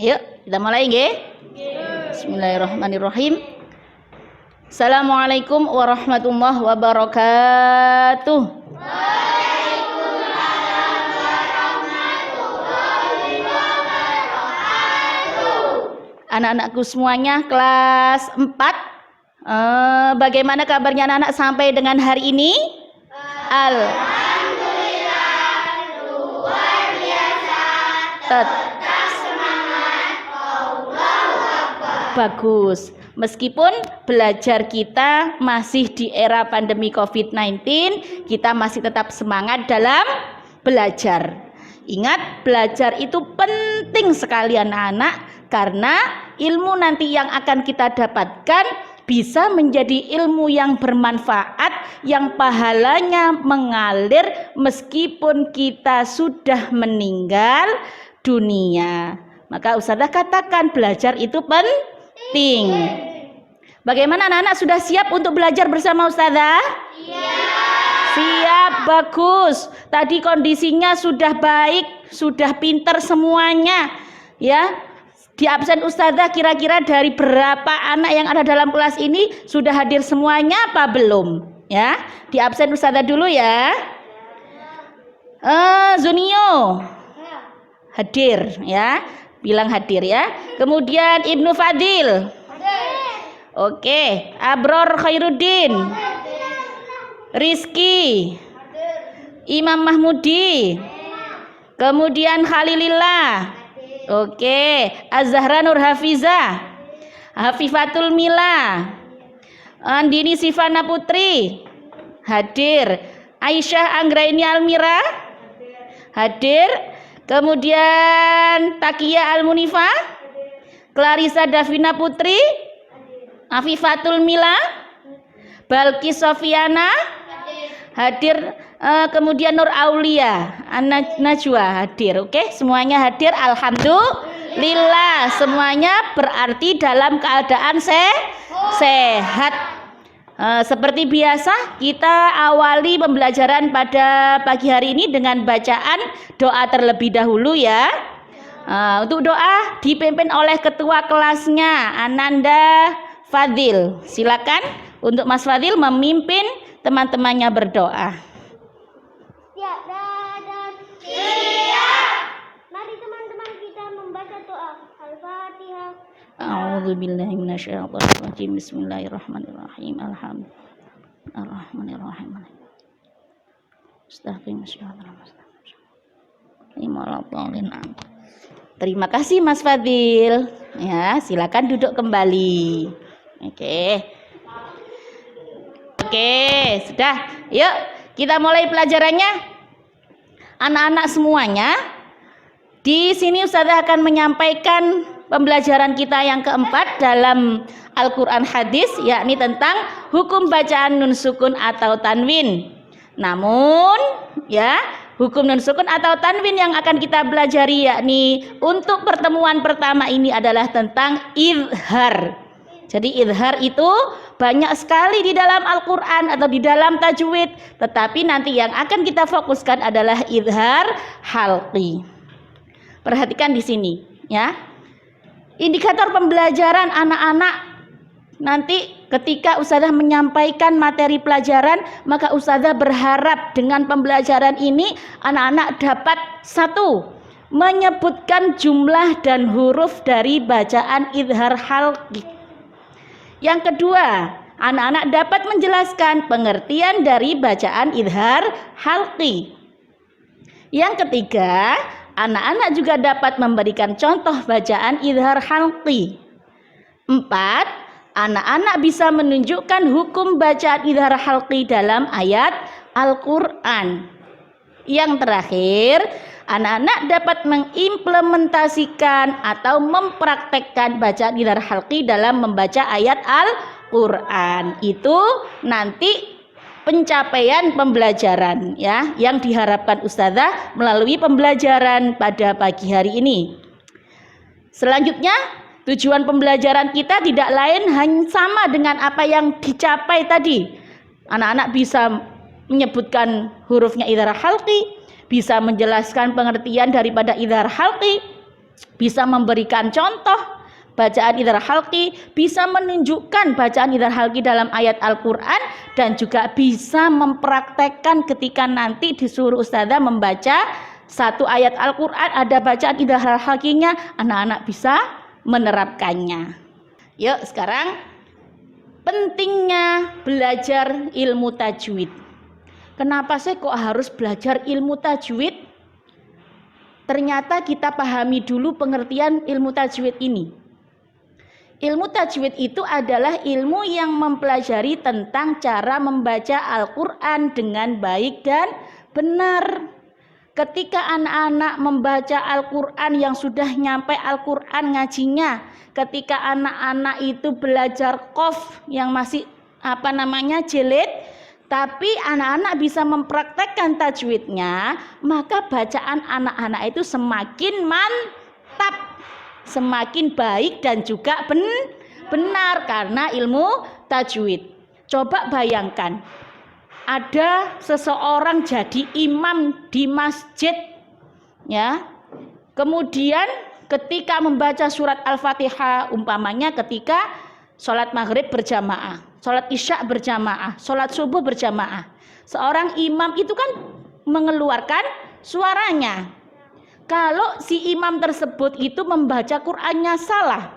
Yuk, kita mulai nggih. Bismillahirrahmanirrahim. Assalamualaikum warahmatullahi wabarakatuh. Waalaikumsalam warahmatullahi wabarakatuh. Anak-anakku semuanya kelas 4. Bagaimana kabarnya anak-anak sampai dengan hari ini? Alhamdulillah, luar biasa. Tetap semangat. Allahu Akbar. Bagus. Meskipun belajar kita masih di era pandemi COVID-19, kita masih tetap semangat dalam belajar. Ingat, belajar itu penting sekali anak-anak, karena ilmu nanti yang akan kita dapatkan bisa menjadi ilmu yang bermanfaat, yang pahalanya mengalir meskipun kita sudah meninggal dunia. Maka Ustazah katakan belajar itu penting. Bagaimana anak-anak, sudah siap untuk belajar bersama Ustazah? Siap, bagus. Tadi kondisinya sudah baik, sudah pinter semuanya. Ya, di absen Ustazah kira-kira dari berapa anak yang ada dalam kelas ini sudah hadir semuanya apa belum? Ya, di absen Ustazah dulu ya. Zunio hadir ya, bilang hadir ya. Kemudian Ibnu Fadil. Oke, Abror Khairuddin, Rizky, Imam Mahmudi, kemudian Khalilillah. Oke, Az-Zahra Nur Hafizah, Hafifatul Mila, Andini Sifana Putri hadir, Aisyah Anggraini Almira hadir, kemudian Takia Almunifa, Clarissa Davina Putri, Afifatul Mila, Balkis Sofiana hadir, kemudian Nur Aulia Najwa hadir. Oke, semuanya hadir. Alhamdulillah, semuanya berarti dalam keadaan sehat. Seperti biasa, kita awali pembelajaran pada pagi hari ini dengan bacaan doa terlebih dahulu ya. Untuk doa dipimpin oleh ketua kelasnya Ananda Fadil. Silakan untuk Mas Fadil memimpin teman-temannya berdoa. Siap dan siap. Mari teman-teman kita membaca doa Al-Fatihah. A'udzubillahi minasyaitonirrajim. Bismillahirrahmanirrahim. Alhamdulillahirrahmanirrahim. Terima kasih Mas Fadil. Ya, silakan duduk kembali. Oke, sudah. Yuk, kita mulai pelajarannya. Anak-anak semuanya, di sini Ustazah akan menyampaikan pembelajaran kita yang keempat dalam Al-Quran Hadis, yakni tentang hukum bacaan nun sukun atau tanwin. Namun, ya, hukum nun sukun atau tanwin yang akan kita pelajari yakni untuk pertemuan pertama ini adalah tentang izhar. Jadi izhar itu banyak sekali di dalam Al-Quran atau di dalam tajwid, tetapi nanti yang akan kita fokuskan adalah izhar halqi. Perhatikan di sini ya. Indikator pembelajaran anak-anak nanti ketika Ustazah menyampaikan materi pelajaran, maka Ustazah berharap dengan pembelajaran ini anak-anak dapat satu, menyebutkan jumlah dan huruf dari bacaan izhar halqi. Yang kedua, anak-anak dapat menjelaskan pengertian dari bacaan izhar halqi. Yang ketiga, anak-anak juga dapat memberikan contoh bacaan izhar halqi. 4, anak-anak bisa menunjukkan hukum bacaan izhar halqi dalam ayat Al-Quran. Yang terakhir, anak-anak dapat mengimplementasikan atau mempraktekkan bacaan izhar halqi dalam membaca ayat Al-Quran. Itu nanti pencapaian pembelajaran ya, yang diharapkan Ustazah melalui pembelajaran pada pagi hari ini. Selanjutnya, tujuan pembelajaran kita tidak lain hanya sama dengan apa yang dicapai tadi. Anak-anak bisa menyebutkan hurufnya izhar halqi, bisa menjelaskan pengertian daripada izhar halqi, bisa memberikan contoh bacaan idhar halqi, bisa menunjukkan bacaan idhar halqi dalam ayat Al-Quran, dan juga bisa mempraktekkan ketika nanti disuruh ustazah membaca satu ayat Al-Quran ada bacaan idhar halqinya, anak-anak bisa menerapkannya. Yuk sekarang pentingnya belajar ilmu tajwid. Kenapa sih kok harus belajar ilmu tajwid? Ternyata kita pahami dulu pengertian ilmu tajwid ini. Ilmu tajwid itu adalah ilmu yang mempelajari tentang cara membaca Al-Quran dengan baik dan benar. Ketika anak-anak membaca Al-Quran yang sudah nyampe Al-Quran ngajinya, ketika anak-anak itu belajar qaf yang masih jilid, tapi anak-anak bisa mempraktekkan tajwidnya, maka bacaan anak-anak itu semakin mantap, semakin baik dan juga benar karena ilmu tajwid. Coba bayangkan, ada seseorang jadi imam di masjid, ya. Kemudian ketika membaca surat Al-Fatihah, umpamanya ketika sholat maghrib berjamaah, sholat isya berjamaah, sholat subuh berjamaah, seorang imam itu kan mengeluarkan suaranya. Kalau si imam tersebut itu membaca Qur'annya salah,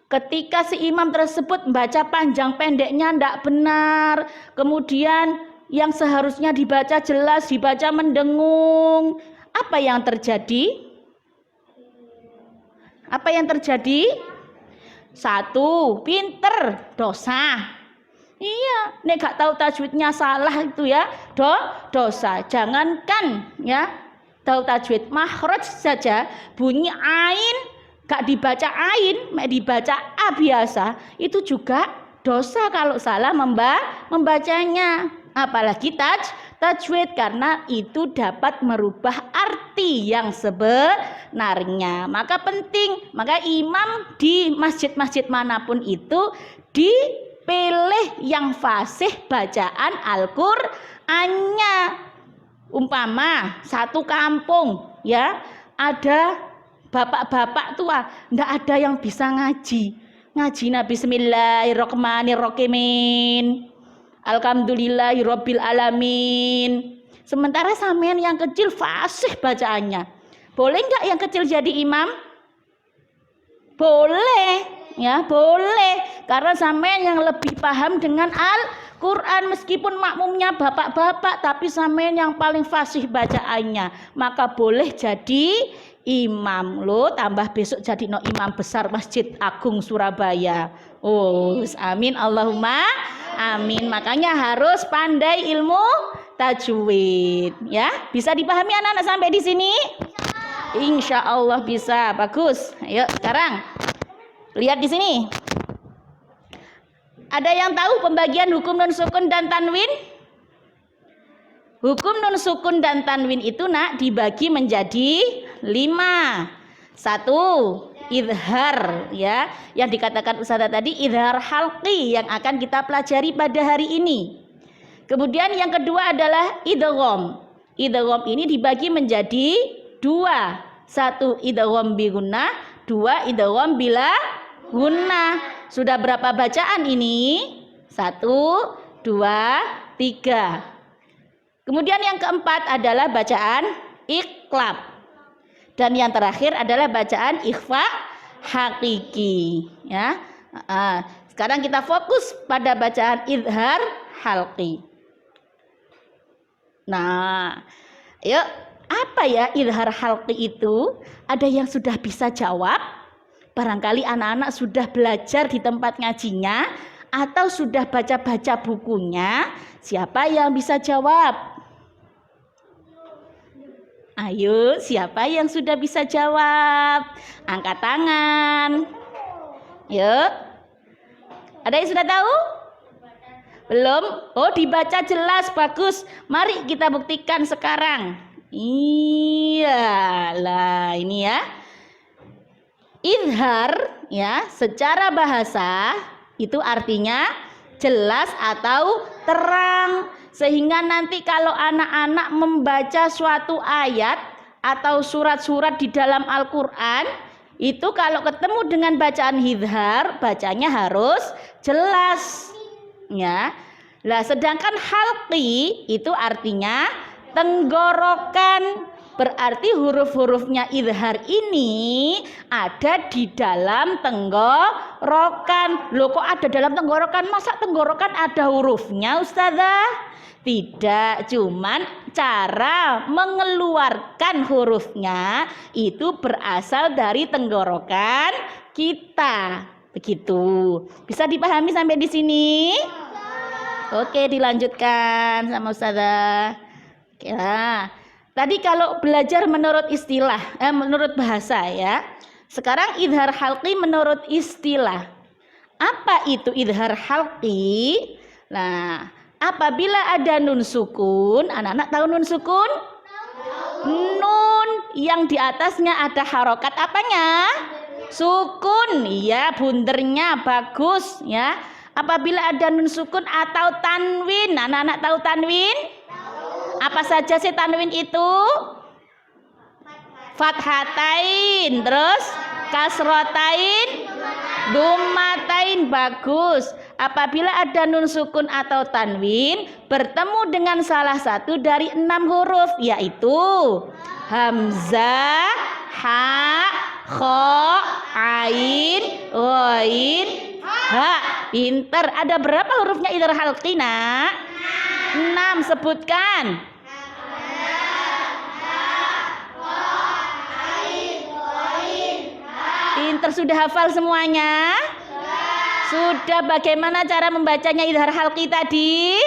ketika si imam tersebut membaca panjang pendeknya tidak benar, kemudian yang seharusnya dibaca jelas dibaca mendengung, apa yang terjadi? Apa yang terjadi? Satu, pinter, dosa. Iya, nek gak tahu tajwidnya salah itu ya, dosa. Jangankan ya tahu tajwid, makhraj saja bunyi ain gak dibaca ain, dibaca a biasa, itu juga dosa kalau salah membacanya. Apalagi tajwid, karena itu dapat merubah arti yang sebenarnya. Maka penting, maka imam di masjid-masjid manapun itu dipilih yang fasih bacaan Al-Qur'annya. Umpama satu kampung ya, ada bapak-bapak tua, ndak ada yang bisa ngaji Bismillahirrahmanirrahim, Alhamdulillahirabbil alamin. Sementara sampean yang kecil fasih bacaannya. Boleh nggak yang kecil jadi imam? Boleh, ya boleh. Karena sampean yang lebih paham dengan Al-Quran, meskipun makmumnya bapak-bapak, tapi sampean yang paling fasih bacaannya, maka boleh jadi imam. Lo tambah besok jadi imam besar Masjid Agung Surabaya. Oh, amin Allahumma amin. Makanya harus pandai ilmu tajwid, ya. Bisa dipahami anak-anak sampai di sini? Insya Allah bisa. Bagus. Ayo sekarang lihat di sini. Ada yang tahu pembagian hukum nun sukun dan tanwin? Hukum nun sukun dan tanwin itu nak dibagi menjadi 5. 1, idhar, ya, yang dikatakan ustazah tadi idhar halqi yang akan kita pelajari pada hari ini. Kemudian yang kedua adalah idgham. Idgham ini dibagi menjadi 2. 1 idgham bi gunnah, 2 idgham bila gunnah. Sudah berapa bacaan ini? 1, 2, 3. Kemudian yang keempat adalah bacaan iqlab. Dan yang terakhir adalah bacaan ikhfa hakiki, ya. Sekarang kita fokus pada bacaan idhar halqi. Nah, yuk, apa ya idhar halqi itu? Ada yang sudah bisa jawab? Barangkali anak-anak sudah belajar di tempat ngajinya atau sudah baca-baca bukunya. Siapa yang bisa jawab? Ayo, siapa yang sudah bisa jawab? Angkat tangan. Yuk. Ada yang sudah tahu? Belum? Oh, dibaca jelas, bagus. Mari kita buktikan sekarang. Iya, lah ini ya. Idhar ya, secara bahasa itu artinya jelas atau terang. Sehingga nanti kalau anak-anak membaca suatu ayat atau surat-surat di dalam Al-Quran, itu kalau ketemu dengan bacaan idhar, bacanya harus jelas. Ya. Lah sedangkan halqi itu artinya tenggorokan. Berarti huruf-hurufnya idhar ini ada di dalam tenggorokan. Loh kok ada dalam tenggorokan? Masa tenggorokan ada hurufnya, Ustazah? Tidak, cuman cara mengeluarkan hurufnya itu berasal dari tenggorokan kita. Begitu. Bisa dipahami sampai di sini? Oke, dilanjutkan sama Ustazah. Oke lah. Tadi kalau belajar menurut istilah, menurut bahasa ya. Sekarang idhar halqi menurut istilah. Apa itu idhar halqi? Nah, apabila ada nun sukun, anak-anak tahu nun sukun? Nun yang di atasnya ada harokat apanya? Sukun, ya, bundernya bagus ya. Apabila ada nun sukun atau tanwin, anak-anak tahu tanwin? Apa saja sih tanwin itu? Fathatain, terus kasrotain, dumatain, bagus. Apabila ada nun sukun atau tanwin bertemu dengan salah satu dari 6 huruf, yaitu hamzah, ha, kho, ain, ghain, ha. Pinter. Ada berapa hurufnya idhar halqi, Nak? 6. Sebutkan. Pinter, sudah hafal semuanya? Sudah. Bagaimana cara membacanya idhar halqi tadi?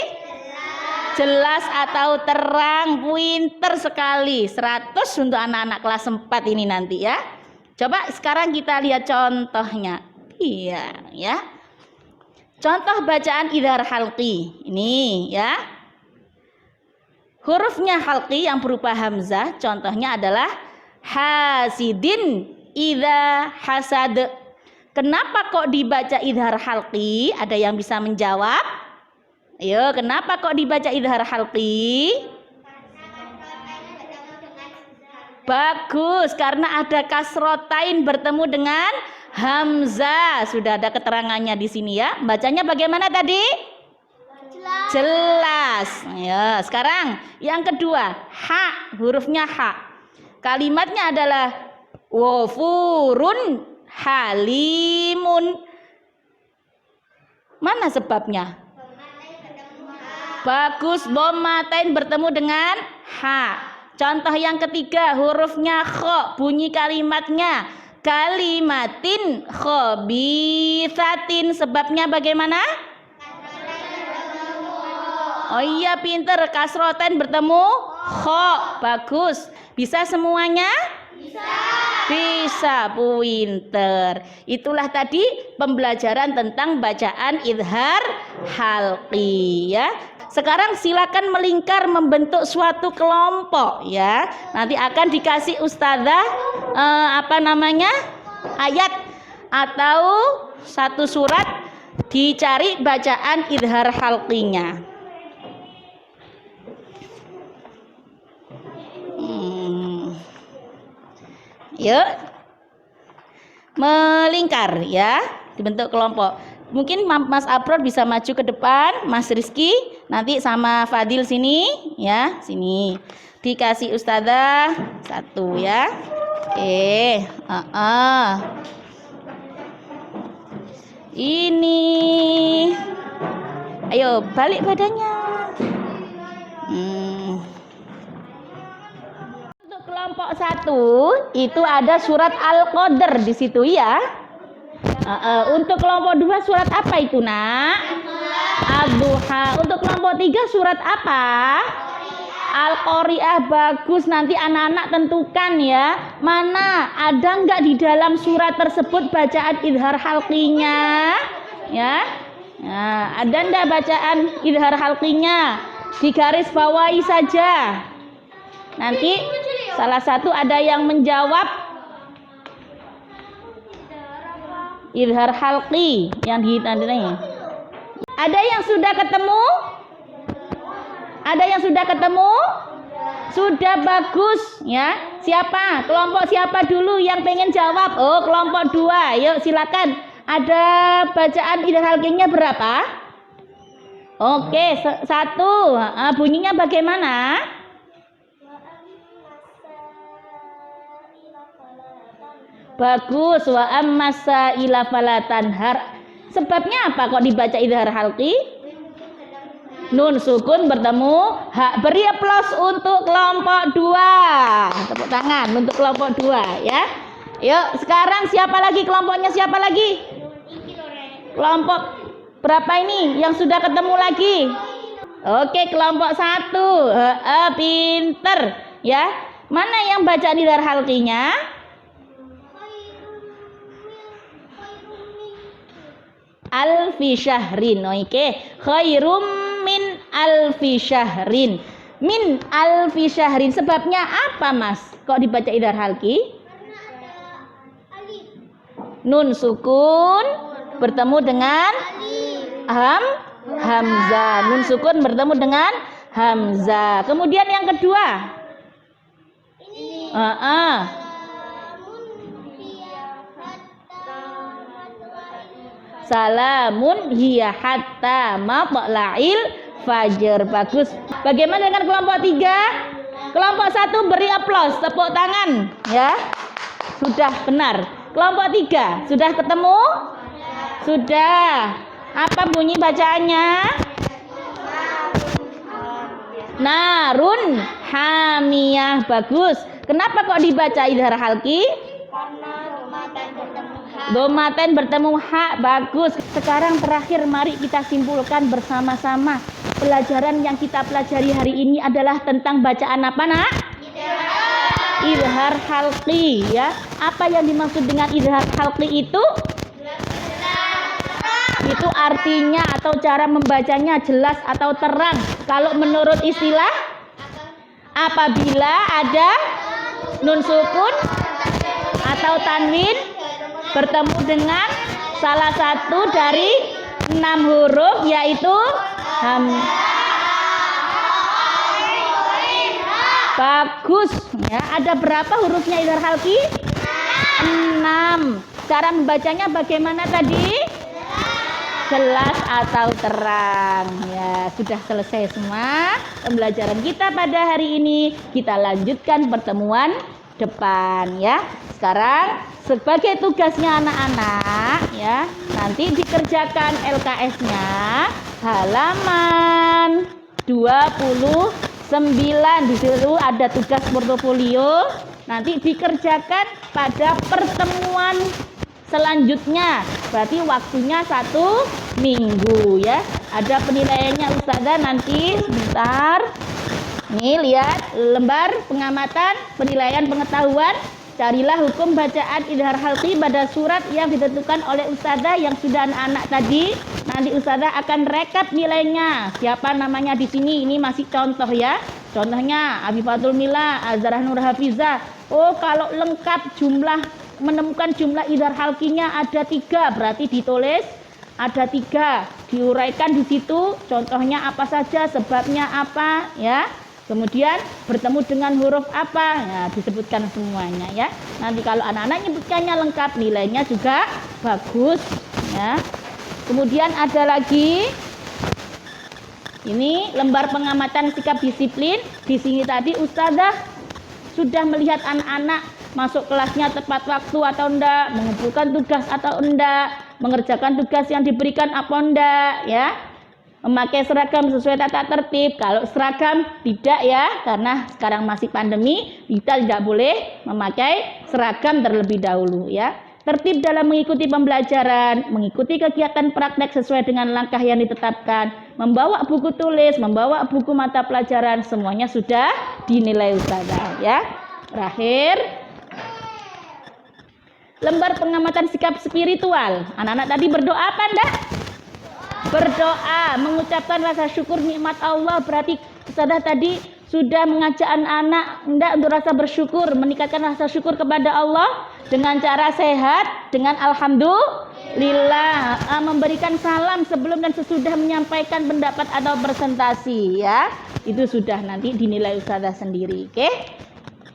Jelas atau terang? Pinter sekali. 100 untuk anak-anak kelas 4 ini nanti ya. Coba sekarang kita lihat contohnya. Iya ya. Contoh bacaan idhar halqi. Ini ya. Hurufnya halqi yang berupa hamzah, contohnya adalah hasidin idza hasad. Kenapa kok dibaca idhar halqi? Ada yang bisa menjawab? Ayo, kenapa kok dibaca idhar halqi? Bagus, karena ada kasrotain bertemu dengan hamzah. Sudah ada keterangannya di sini ya. Bacanya bagaimana tadi? Jelas. Ya, sekarang yang kedua, ha, hurufnya ha. Kalimatnya adalah wafurun halimun. Mana sebabnya? Bagus, bomatain bertemu dengan ha. Contoh yang ketiga, hurufnya kho, bunyi kalimatnya kalimatin khobithatin. Sebabnya bagaimana? Oh iya, pinter. Kasroten bertemu kho. Bagus. Bisa semuanya? Bisa, pinter. Itulah tadi pembelajaran tentang bacaan idhar halqi ya. Sekarang silakan melingkar membentuk suatu kelompok ya. Nanti akan dikasih ustazah ayat atau satu surat, dicari bacaan idhar halqinya. Yuk, melingkar ya, dibentuk kelompok. Mungkin Mas Aprod bisa maju ke depan, Mas Rizky nanti sama Fadil sini ya, sini. Dikasih ustazah satu ya. Ini, ayo balik badannya. Kelompok 1 itu ada surat Al-Qadr di situ ya. Untuk kelompok 2 surat apa itu, Nak? Ad-Duha. Untuk kelompok 3 surat apa? Al-Qari'ah. Bagus, nanti anak-anak tentukan ya. Mana ada enggak di dalam surat tersebut bacaan idhar halqinya? Ya. Nah, ada enggak bacaan idhar halqinya? Digaris bawahi saja. Nanti salah satu ada yang menjawab idhar halqi yang ditandai. Ada yang sudah ketemu? Ada yang sudah ketemu? Sudah, bagus ya. Siapa? Kelompok siapa dulu yang pengen jawab? Oh, kelompok 2. Yuk silakan. Ada bacaan idhar halqinya berapa? Oke, 1. Bunyinya bagaimana? Bagus. Wa ammasa ila falatanhar. Sebabnya apa kok dibaca idhar halqi? Nun sukun bertemu hak. Beri aplaus untuk kelompok 2. Tepuk tangan untuk kelompok 2 ya. Yuk, sekarang siapa lagi kelompoknya? Siapa lagi? Kelompok berapa ini yang sudah ketemu lagi? Oke, kelompok 1. Pinter ya. Mana yang baca idhar halqinya? Alfi syahrin. Oke, khairum min alfi syahrin. Min alfi syahrin. Sebabnya apa, Mas? Kok dibaca idhar halqi? Karena ada alif. Nun sukun bertemu dengan hamzah. Nun sukun bertemu dengan hamzah. Kemudian yang kedua. Ini Salamun hiya hatta matla'il fajr. Bagus. Bagaimana dengan kelompok 3? Kelompok 1 beri aplaus, tepuk tangan ya. Sudah benar. Kelompok 3 sudah ketemu? Sudah. Apa bunyi bacaannya? Narun hamiyah. Bagus. Kenapa kok dibaca idhar halqi? Domaten bertemu hak. Bagus. Sekarang terakhir mari kita simpulkan bersama-sama. Pelajaran yang kita pelajari hari ini adalah tentang bacaan apa, Nak? Idhar halqi ya. Apa yang dimaksud dengan idhar halqi itu? Itu artinya atau cara membacanya jelas atau terang. Kalau menurut istilah, apabila ada nun sukun atau tanwin bertemu dengan salah satu dari 6 huruf, yaitu bagus ya. Ada berapa hurufnya idhar halqi? 6. Cara membacanya bagaimana tadi? Jelas atau terang ya. Sudah selesai semua pembelajaran kita pada hari ini. Kita lanjutkan pertemuan depan ya. Sekarang sebagai tugasnya anak-anak ya, nanti dikerjakan LKS-nya halaman 29. Di situ ada tugas portofolio. Nanti dikerjakan pada pertemuan selanjutnya. Berarti waktunya 1 minggu ya. Ada penilaiannya Ustazah nanti sebentar. Nih lihat lembar pengamatan penilaian pengetahuan. Carilah hukum bacaan idhar halqi pada surat yang ditentukan oleh Ustazah yang sudah anak-anak tadi. Nanti Ustazah akan rekap nilainya. Siapa namanya di sini? Ini masih contoh ya. Contohnya Afifatul Mila, Azharah Nur Hafizah. Oh, kalau lengkap jumlah menemukan jumlah idhar halqinya ada 3, berarti ditulis ada 3, diuraikan di situ. Contohnya apa saja, sebabnya apa ya. Kemudian bertemu dengan huruf apa, ya, disebutkan semuanya ya. Nanti kalau anak-anak nyebutkannya lengkap, nilainya juga bagus ya. Kemudian ada lagi ini lembar pengamatan sikap disiplin. Di sini tadi Ustazah sudah melihat anak-anak masuk kelasnya tepat waktu atau enggak, mengumpulkan tugas atau enggak, mengerjakan tugas yang diberikan apa enggak ya. Memakai seragam sesuai tata tertib. Kalau seragam tidak ya, karena sekarang masih pandemi, kita tidak boleh memakai seragam terlebih dahulu ya. Tertib dalam mengikuti pembelajaran, mengikuti kegiatan praktek sesuai dengan langkah yang ditetapkan, membawa buku tulis, membawa buku mata pelajaran, semuanya sudah dinilai Ustazah ya. Terakhir, lembar pengamatan sikap spiritual. Anak-anak tadi berdoa apa enggak? Berdoa, mengucapkan rasa syukur nikmat Allah. Berarti Ustazah tadi sudah mengajak anak-anak enggak untuk rasa bersyukur, meningkatkan rasa syukur kepada Allah dengan cara sehat, dengan alhamdulillah, memberikan salam sebelum dan sesudah menyampaikan pendapat atau presentasi ya. Itu sudah nanti dinilai Ustazah sendiri, oke?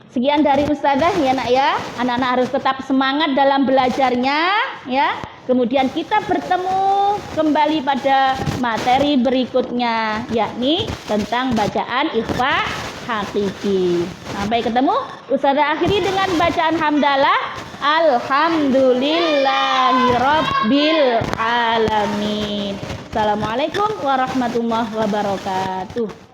Sekian dari Ustazah ya nak ya. Anak-anak harus tetap semangat dalam belajarnya ya. Kemudian kita bertemu kembali pada materi berikutnya, yakni tentang bacaan ikhfa hakiki. Sampai ketemu. Ustazah akhiri dengan bacaan hamdalah. Alhamdulillahirabbil alamin. Assalamualaikum warahmatullahi wabarakatuh.